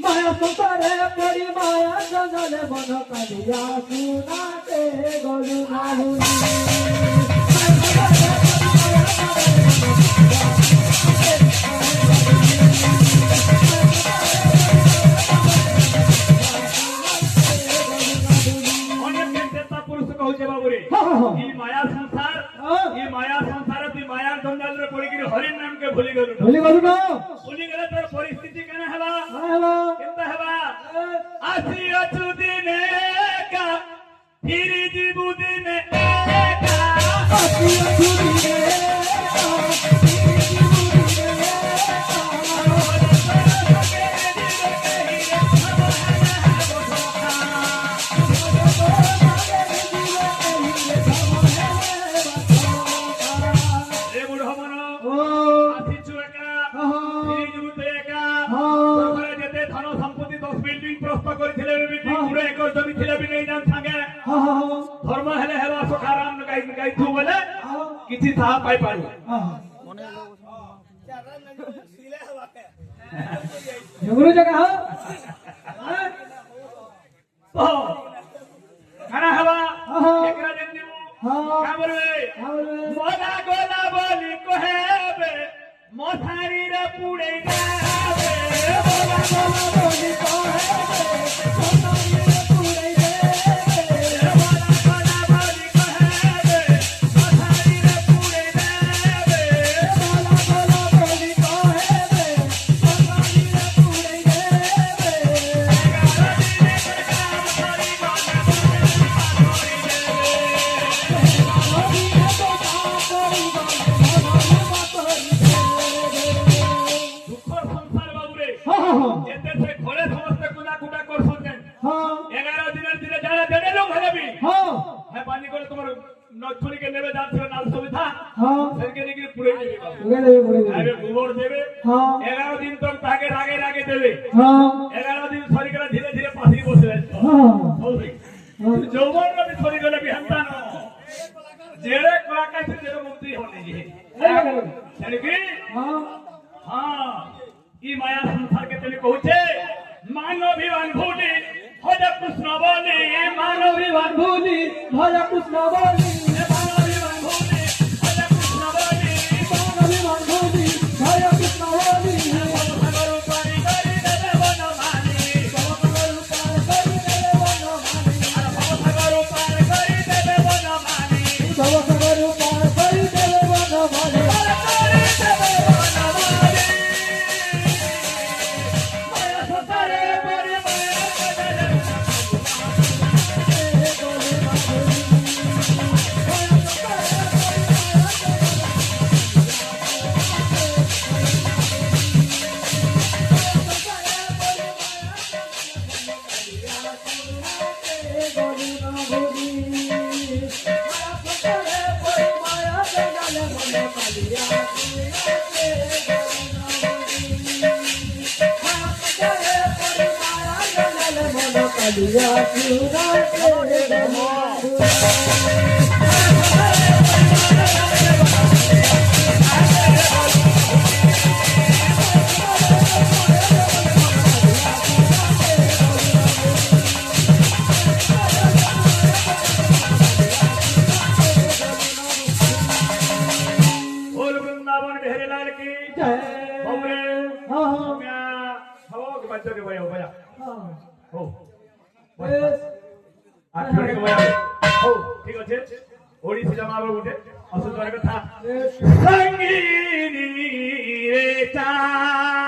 माया संसारे पड़ी माया जंगले मन कालिया सुनाते गोलू ना भूली पुरुष कहूचे बाबूरे ई माया संसार ती माया जंगल रे पड़ी गिरी हरि नाम के भूली गलु ना भूली गले तोर परिस्थिति केना हला हेलो केनता हबा आसी अचु दिने का फिर जीवु दिने का आसी अचु दिने धर्म हेले हेला सखाराम गाई थू बोले किछि था पाई पारू झगड़ो जगह तो खाना हवा एकरा दिन दिबू काबरे मोला गोला बोली कोहेबे मोथारी रे पुड़े गावे मोला गोला बोली कोहेबे मोथारी रे पुड़े नथुनी के नेबे जात नाल सुविधा सरके निकरी पुरे देबे आबे गोबर देबे 11 दिन तक ताके रागे देबे 11 दिन सरी के धीरे धीरे पासी बसे जौवन रे सरी गले भी हंता न जेड़े कलाका से जेड़े मुक्ति होने जी यानी कि हां ई माया संसार के तले कहूचे मानवीवान भूली भज कृष्ण बोली मानवीवान भूली भज कृष्ण बोली ठीक अच्छे ओडिसी जमा उठे असुद्वार कथा संगीनी रे चा